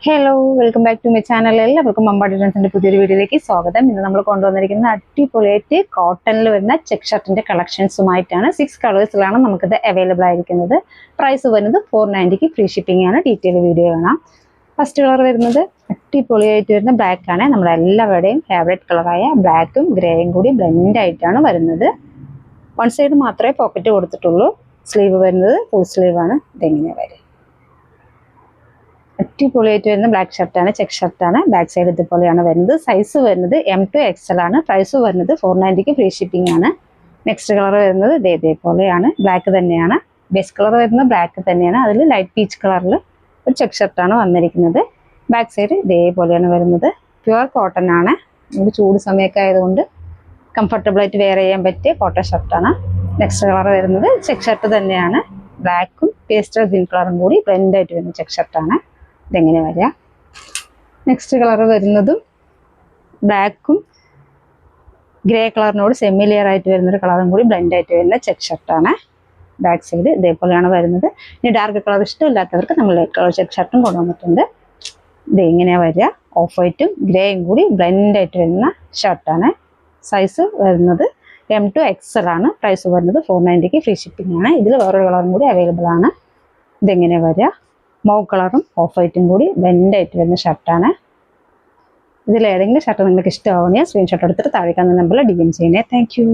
Hello, welcome back to my channel. എല്ലാവർക്കും മമ്പാടി ഡ്രസ്സിന്റെ പുതിയൊരു വീഡിയോയിലേക്ക് സ്വാഗതം. ഇന്ന് നമ്മൾ കൊണ്ടുവന്നിരിക്കുന്ന അടിപൊളിയായിട്ട് കോട്ടണിൽ വരുന്ന ചെക്ക് ഷർട്ടിന്റെ കളക്ഷൻസുമായിട്ടാണ്. 6 കളേഴ്സിലാണ് നമുക്കിത് അവൈലബിൾ ആയിരിക്കുന്നത്. പ്രൈസ് വരുന്നത് 490 ഫ്രീ ഷിപ്പിംഗ് ആണ്. ഡീറ്റെയിൽ വീഡിയോ കാണാം. ഫസ്റ്റ് കളർ വരുന്നത് അടിപൊളിയായിട്ട് വരുന്ന ബ്ലാക്ക് ആണ്. നമ്മുടെ എല്ലാവരുടെയും ഫേവറേറ്റ് കളറായ ബ്ലാക്കും ഗ്രേയും കൂടി ബ്ലെൻഡ് ആയിട്ടാണ് വരുന്നത്. വൺ സൈഡ് മാത്രമേ പോക്കറ്റ് കൊടുത്തിട്ടുള്ളൂ. സ്ലീവ് വരുന്നത് ഫുൾ സ്ലീവ് ആണ്. ഇതെങ്ങനെയാണ് വരും? അടിപൊളിയായിട്ട് വരുന്ന ബ്ലാക്ക് ഷർട്ടാണ്, ചെക്ക് ഷർട്ടാണ്. ബാക്ക് സൈഡ് ഇതുപോലെയാണ് വരുന്നത്. സൈസ് വരുന്നത് M to XL ആണ്. പ്രൈസ് വരുന്നത് 490 ഫ്രീ ഷിപ്പിംഗ് ആണ്. നെക്സ്റ്റ് കളർ വരുന്നത് ഇതേപോലെയാണ്. ബ്ലാക്ക് തന്നെയാണ്. ബേസ് കളർ വരുന്നത് ബ്ലാക്ക് തന്നെയാണ്. അതിൽ ലൈറ്റ് പീച്ച് കളറിൽ ഒരു ചെക്ക് ഷർട്ടാണ് വന്നിരിക്കുന്നത്. ബാക്ക് സൈഡ് ഇതേപോലെയാണ് വരുന്നത്. പ്യുവർ കോട്ടൺ ആണ്. നമുക്ക് ചൂട് സമയമൊക്കെ ആയതുകൊണ്ട് കംഫർട്ടബിളായിട്ട് വെയർ ചെയ്യാൻ പറ്റിയ കോട്ടൺ ഷർട്ടാണ്. നെക്സ്റ്റ് കളർ വരുന്നത് ചെക്ക് ഷർട്ട് തന്നെയാണ്. ബ്ലാക്കും പേസ്റ്റൽ ഗ്രീൻ കളറും കൂടി ബ്ലെൻഡ് ആയിട്ട് വരുന്ന ചെക്ക് ഷർട്ടാണ്. ഇതെങ്ങനെ വരിക? നെക്സ്റ്റ് കളർ വരുന്നതും ബ്ലാക്കും ഗ്രേ കളറിനോട് സെമി ലെയർ ആയിട്ട് വരുന്നൊരു കളറും കൂടി ബ്ലെൻഡ് ആയിട്ട് വരുന്ന ചെക്ക് ഷർട്ടാണ്. ബാക്ക് സൈഡ് ഇതേപോലെയാണ് വരുന്നത്. ഇനി ഡാർക്ക് കളർ ഇഷ്ടമില്ലാത്തവർക്ക് നമ്മൾ ലൈറ്റ് കളർ ചെക്ക് ഷർട്ടും കൊണ്ടുവന്നിട്ടുണ്ട്. ഇത് എങ്ങനെയാണ് വരിക? ഓഫ് വൈറ്റും ഗ്രേയും കൂടി ബ്ലെൻഡ് ആയിട്ട് വരുന്ന ഷർട്ടാണ്. സൈസ് വരുന്നത് M to XL ആണ്. പ്രൈസ് വരുന്നത് 490 ഫ്രീ ഷിപ്പിംഗ് ആണ്. ഇതിൽ വേറൊരു കളറും കൂടി അവൈലബിൾ ആണ്. ഇതെങ്ങനെ വരിക? മൗ കളറും ഓഫ് വൈറ്റും കൂടി ബ്ലെൻഡ് ആയിട്ട് വരുന്ന ഷർട്ടാണ്. ഇതിൽ ഏതെങ്കിലും ഷർട്ട് നിങ്ങൾക്ക് ഇഷ്ടമാവുകയാണെങ്കിൽ സ്ക്രീൻഷോട്ട് എടുത്തിട്ട് താഴെ കാണുന്ന നമ്പറിൽ DM ചെയ്യണേ. Thank you.